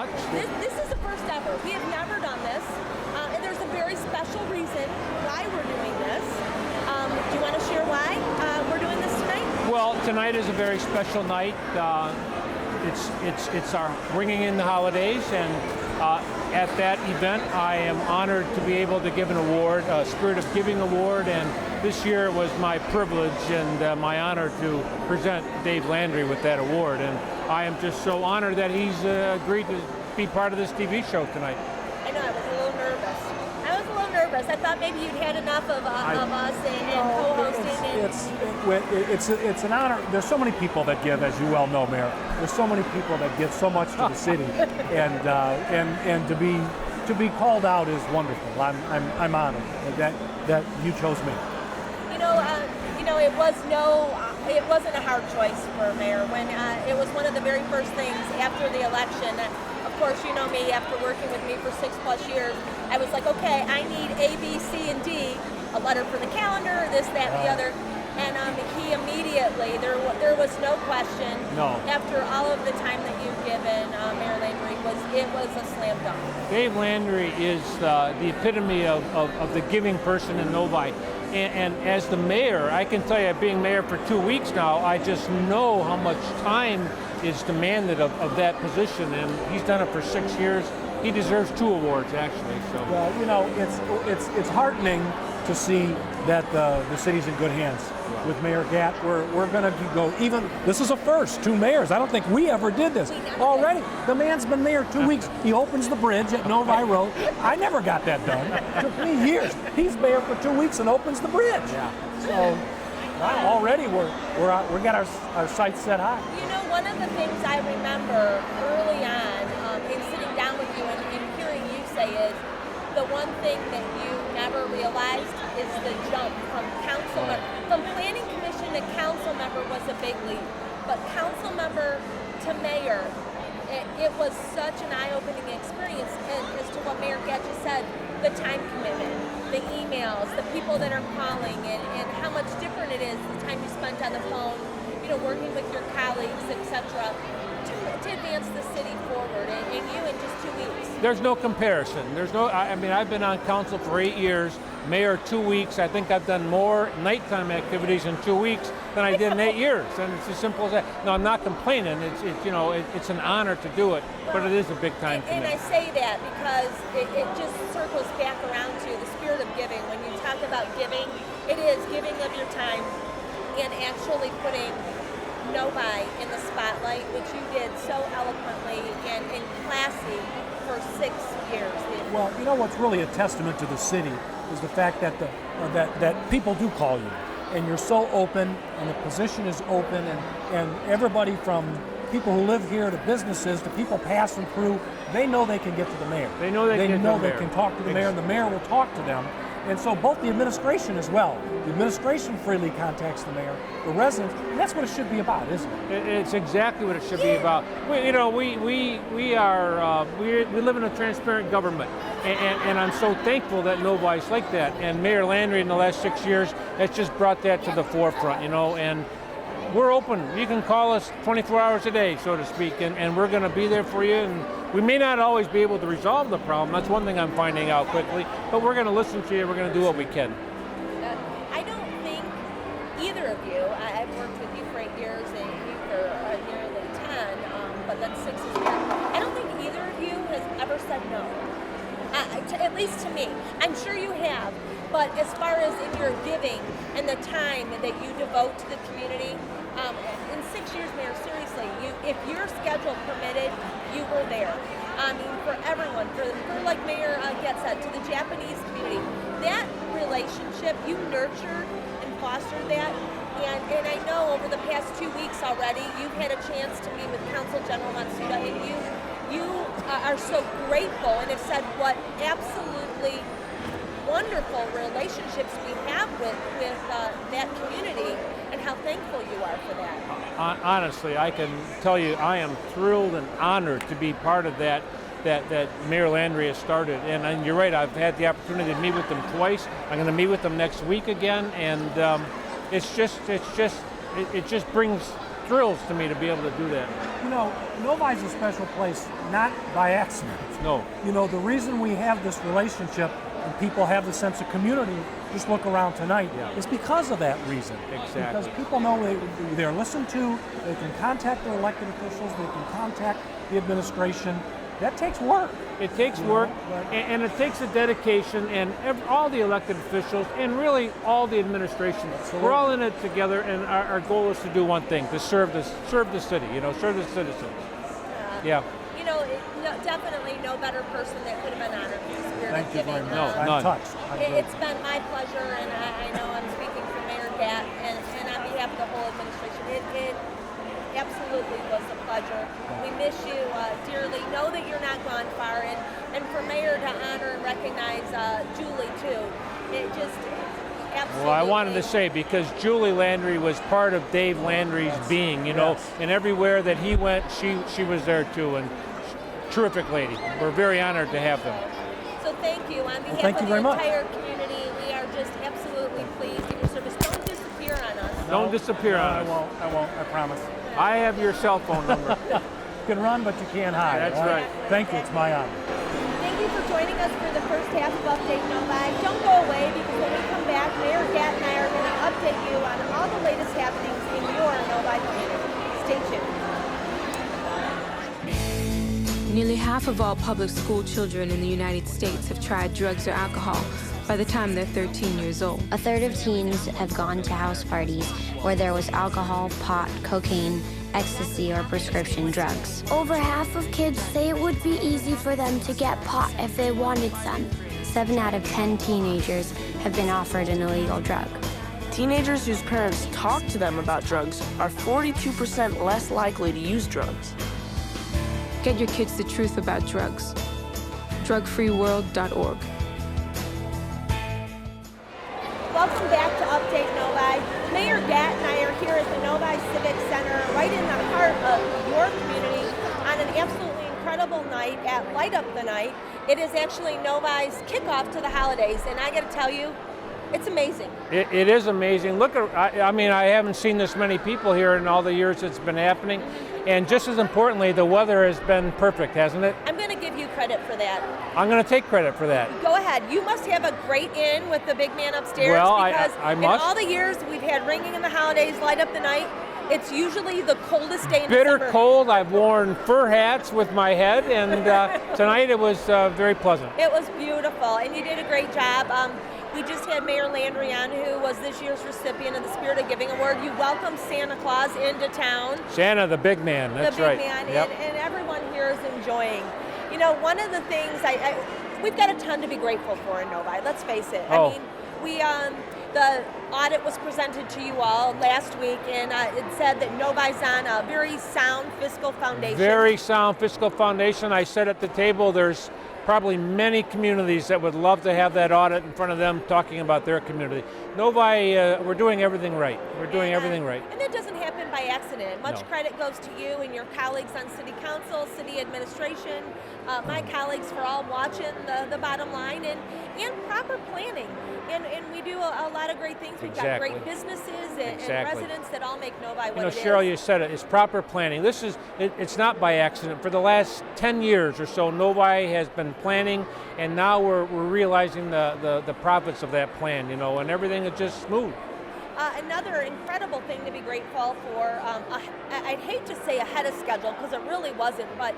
much. This is the first ever. We have never done this, and there's a very special reason why we're doing this. Do you want to share why we're doing this tonight? Well, tonight is a very special night. It's our bringing in the holidays, and at that event, I am honored to be able to give an award, a Spirit of Giving award, and this year it was my privilege and my honor to present Dave Landry with that award, and I am just so honored that he's agreed to be part of this TV show tonight. I know, I was a little nervous. I thought maybe you'd had enough of us and co-hosting. It's an honor. There's so many people that give, as you well know, Mayor. There's so many people that give so much to the city, and to be called out is wonderful. I'm honored that you chose me. It wasn't a hard choice for Mayor. When it was one of the very first things after the election. Of course, you know me, after working with me for 6+ years, I was like, okay, I need A, B, C, and D, a letter for the calendar, this, that, and the other. And he immediately, there was no question. No. After all of the time that you've given Mayor Landry, it was a slam dunk. Dave Landry is the epitome of the giving person in Novi. And as the mayor, I can tell you, being mayor for 2 weeks now, I just know how much time is demanded of that position, and he's done it for 6 years. He deserves 2 awards, actually. So. Well, it's heartening to see that the city's in good hands with Mayor Gatt. We're going to go even. This is a first, 2 mayors. I don't think we ever did this already. The man's been mayor 2 weeks. He opens the bridge at Novi Road. I never got that done. It took me years. He's mayor for 2 weeks and opens the bridge. Yeah. So already we got our sights set high. One of the things I remember early on in sitting down with you and hearing you say is the one thing that you never realized is the jump from from planning commission to council member was a big leap, but council member to mayor, it was such an eye-opening experience as to what Mayor Gatt just said, the time commitment, the emails, the people that are calling, and how much different it is the time you spent on the phone, working with your colleagues, etc., to advance the city forward, and you in just 2 weeks. There's no comparison. I've been on council for 8 years, mayor 2 weeks. I think I've done more nighttime activities in 2 weeks than I did in 8 years, and it's as simple as that. No, I'm not complaining. It's an honor to do it, but it is a big time and I say that because it just circles back around to the spirit of giving. When you talk about giving, it is giving of your time and actually putting Novi in the spotlight, which you did so eloquently and classy for 6 years. Well, what's really a testament to the city is the fact that that people do call you, and you're so open, and the position is open, and everybody from people who live here to businesses to people passing through, they know they can get to the mayor. They know they can talk to the mayor, and the mayor will talk to them. And so both the administration as well. The administration freely contacts the mayor, the residents, and that's what it should be about, isn't it? It's exactly what it should be about. We live in a transparent government, and I'm so thankful that Novi's like that. And Mayor Landry in the last 6 years has just brought that to the forefront, and we're open. You can call us 24 hours a day, so to speak, and we're going to be there for you. And we may not always be able to resolve the problem. That's one thing I'm finding out quickly. But we're going to listen to you. We're going to do what we can. I don't think either of you, I've worked with you for 8 years and you for nearly 10, but then 6 is here. I don't think either of you has ever said no, at least to me. I'm sure you have. But as far as in your giving and the time that you devote to the community, in 6 years, Mayor, seriously, if your schedule permitted, you were there. For everyone, for like Mayor Gatt said, to the Japanese community, that relationship, you nurtured and fostered that. And I know over the past 2 weeks already, you've had a chance to meet with Council General Matsuda, and you are so grateful and have said what absolutely wonderful relationships we have with that community, and how thankful you are for that. Honestly, I can tell you I am thrilled and honored to be part of that Mayor Landry has started. And you're right, I've had the opportunity to meet with them twice. I'm going to meet with them next week again, and it just brings thrills to me to be able to do that. You know, Novi's a special place, not by accident. No. You know, the reason we have this relationship and people have the sense of community, just look around tonight, is because of that reason. Exactly. Because people know they're listened to, they can contact their elected officials, they can contact the administration. That takes work. It takes work, and it takes a dedication, and all the elected officials, and really all the administration. Absolutely. We're all in it together, and our goal is to do one thing: to serve the city. You know, serve the citizens. Yeah. You know, definitely no better person that could have been honored for the spirit Thank of you giving. very much. No, I'm none. touched. It's been my pleasure, and I know I'm speaking for Mayor Gatt, and on behalf of the whole administration, it absolutely was a pleasure. We miss you dearly. Know that you're not gone far, and for Mayor to honor and recognize Julie too, it just absolutely. Well, I wanted to say, because Julie Landry was part of Dave Landry's being, you know, and everywhere that he went, she was there too, and terrific lady. We're very honored to have them. So thank you. On behalf thank you of very the much. entire community, we are just absolutely pleased in your service. Don't disappear on us. Don't disappear on us. I won't, I promise. I have your cell phone number. You can run, but you can't hide. That's all right. Thank you, it's my honor. Thank you for joining us for the first half of Update Novi. Don't go away, because when we come back, Mayor Gatt and I are going to update you on all the latest happenings in your Novi community. Stay tuned. Nearly half of all public school children in the United States have tried drugs or alcohol by the time they're 13 years old. A third of teens have gone to house parties where there was alcohol, pot, cocaine, ecstasy, or prescription drugs. Over half of kids say it would be easy for them to get pot if they wanted some. 7 out of 10 teenagers have been offered an illegal drug. Teenagers whose parents talk to them about drugs are 42% less likely to use drugs. Get your kids the truth about drugs. drugfreeworld.org. Welcome back to Update Novi. Mayor Gatt and I are here at the Novi Civic Center, right in the heart of your community, on an absolutely incredible night at Light Up the Night. It is actually Novi's kickoff to the holidays, and I got to tell you, it's amazing. It is amazing. Look, I mean, I haven't seen this many people here in all the years it's been happening. And just as importantly, the weather has been perfect, hasn't it? I'm going to give you credit for that. I'm going to take credit for that. Go ahead. You must have a great in with the big man upstairs. Well, because I in must. all the years we've had ringing in the holidays, Light Up the Night, it's usually the coldest day in Bitter December. cold. I've worn fur hats with my head, and tonight it was very pleasant. It was beautiful, and you did a great job. We just had Mayor Landry on, who was this year's recipient of the Spirit of Giving Award. You welcomed Santa Claus into town. Santa, the big man. That's the big right. man, Yep. and everyone here is enjoying. You know, one of the things we've got a ton to be grateful for in Novi. Let's face it. Oh. I mean, the audit was presented to you all last week, and it said that Novi's on a very sound fiscal foundation. Very sound fiscal foundation. I said at the table, there's probably many communities that would love to have that audit in front of them talking about their community. Novi, we're doing everything right. We're doing everything right. And that doesn't happen by accident. Much No. credit goes to you and your colleagues on City Council, City Administration, my colleagues for all watching the bottom line, and proper planning. And we do a lot of great things. We've got Exactly. great businesses and Exactly. residents that all make Novi what You know, it Cheryl, is. you said it. It's proper planning. It's not by accident. For the last 10 years or so, Novi has been planning, and now we're realizing the profits of that plan, you know, and everything is just smooth. Another incredible thing to be grateful for, I'd hate to say ahead of schedule, because it really wasn't, but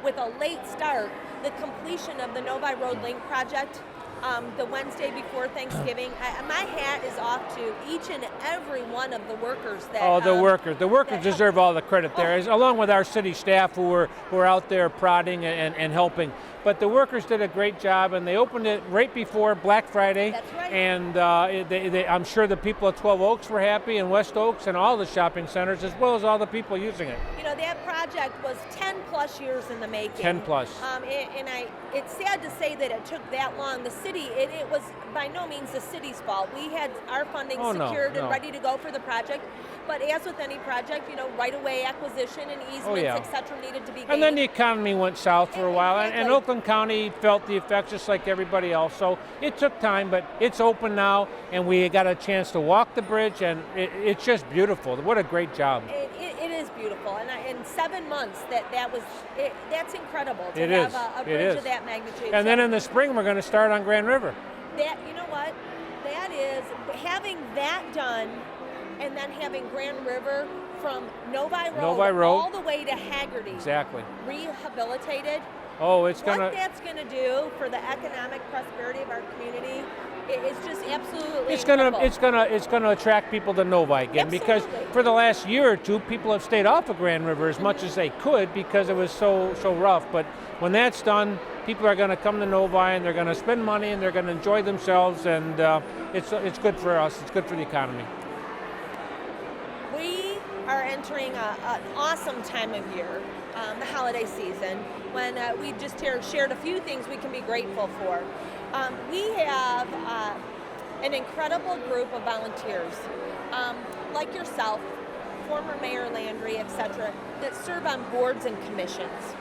with a late start, the completion of the Novi Road Link project, the Wednesday before Thanksgiving. My hat is off to each and every one of the workers that. Oh, the workers that deserve all the credit there, along with our city staff who were out there prodding and helping. But the workers did a great job, and they opened it right before Black Friday. That's right. And I'm sure the people at 12 Oaks were happy, and West Oaks, and all the shopping centers, as well as all the people using it. You know, that project was 10 plus years in the making. 10 plus. It's sad to say that it took that long. The city, it was by no means the city's fault. We had our funding secured and ready to go for the project. But as with any project, you know, right-of-way acquisition and easements, et cetera, needed to be gained. And then the economy went south for a while, and Exactly. Oakland County felt the effects just like everybody else. So it took time, but it's open now, and we got a chance to walk the bridge, and it's just beautiful. What a great job. It is beautiful. And in 7 months, that's incredible to It have is. a It bridge is. of that magnitude. And So then in the spring, we're going to start on Grand River. that, you know what? That is, having that done and then having Grand River from Novi Road all the way to Haggerty Exactly. rehabilitated. Oh, it's What going to... that's going to do for the economic prosperity of our community is just absolutely It's gonna incredible. attract people to Novi again, because Absolutely. for the last year or two, people have stayed off of Grand River as much as they could because it was so rough. But when that's done, people are going to come to Novi and they're going to spend money and they're going to enjoy themselves, and it's good for us. It's good for the economy. We are entering an awesome time of year, the holiday season, when we just shared a few things we can be grateful for. We have an incredible group of volunteers, like yourself, former Mayor Landry, etc., that serve on boards and commissions.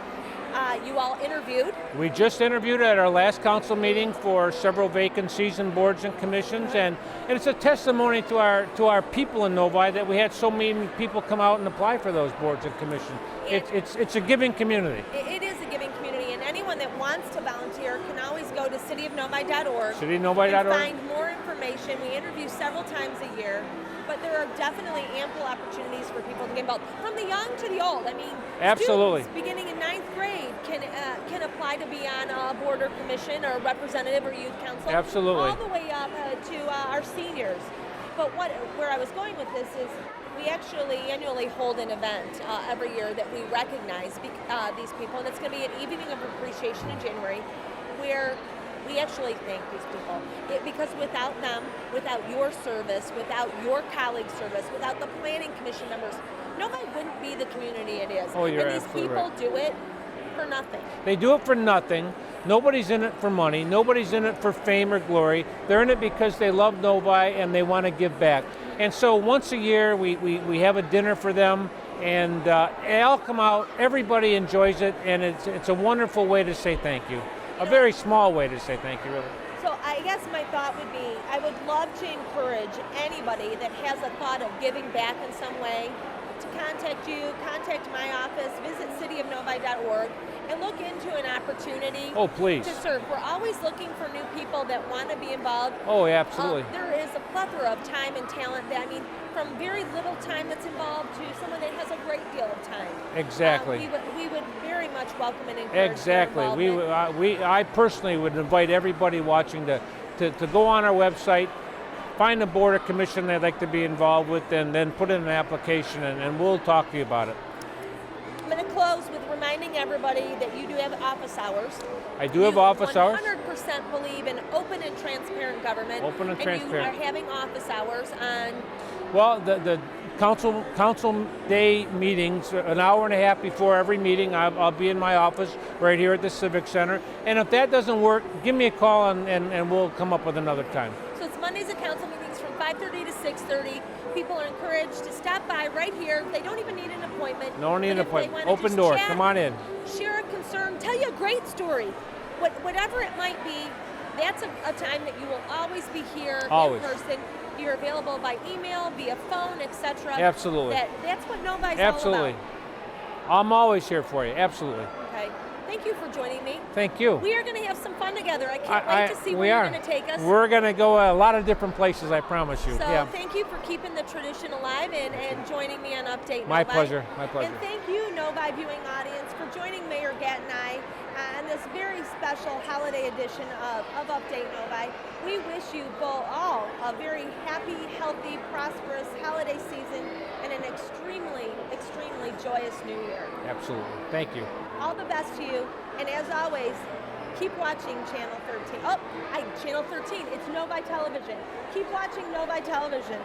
You all interviewed. We just interviewed at our last council meeting for several vacancies in boards and commissions, and it's a testimony to our people in Novi that we had so many people come out and apply for those boards and commissions. It's a giving community. It is a giving community, and anyone that wants to volunteer can always go to cityofnovi.org cityofnovi.org. and find more information. We interview several times a year, but there are definitely ample opportunities for people to get involved, from the young to the old. I mean, Absolutely. students beginning in 9th grade can apply to be on a board or commission or representative or youth council. Absolutely. All the way up to our seniors. But where I was going with this is we actually annually hold an event every year that we recognize these people, and it's going to be an evening of appreciation in January where we actually thank these people. Because without them, without your service, without your colleagues' service, without the planning commission members, nobody wouldn't be the community it is. Oh, you're and these absolutely people right. do it for nothing. They do it for nothing. Nobody's in it for money. Nobody's in it for fame or glory. They're in it because they love Novi and they want to give back. And so once a year, we have a dinner for them, and they all come out. Everybody enjoys it, and it's a wonderful way to say thank you. A very small way to say thank you, really. So I guess my thought would be, I would love to encourage anybody that has a thought of giving back in some way to contact you, contact my office, visit cityofnovi.org, and look into an opportunity Oh, please. to serve. We're always looking for new people that want to be involved. Oh, absolutely. There is a plethora of time and talent that, from very little time that's involved to someone that has a great deal of time. Exactly. We would very much welcome and encourage Exactly. your involvement. I personally would invite everybody watching to go on our website, find a board or commission they'd like to be involved with, and then put in an application, and we'll talk to you about it. I'm going to close with reminding everybody that you do have office hours. I do have office hours. 100% believe in open and transparent government. Open and transparent. And you are having office hours on... Well, the council day meetings, an hour and a half before every meeting, I'll be in my office right here at the Civic Center. And if that doesn't work, give me a call and we'll come up with another time. So it's Mondays at council meetings from 5:30 to 6:30. People are encouraged to stop by right here. They don't even need an appointment. No need an But if they appointment. wanna Open just door. chat, Come on in. Share a concern. Tell you a great story. Whatever it might be, that's a time that you will always be here Always. in person. You're available by email, via phone, etc. Absolutely. That's what Novi's Absolutely. all I'm always here for you. Absolutely. about. Okay. Thank you for joining me. Thank you. We are going to have some fun together. I can't wait to see where you're going to take us. We're going to go a lot of different places, I promise you. So Yeah. thank you for keeping the tradition alive and joining me on Update My Novi. pleasure. My pleasure. And thank you, Novi viewing audience, for joining Mayor Gatt and I on this very special holiday edition of Update Novi. We wish you all a very happy, healthy, prosperous holiday season and an extremely, extremely joyous New Year. Absolutely. Thank you. All the best to you. And as always, keep watching Channel 13. Channel 13. It's Novi Television. Keep watching Novi Television.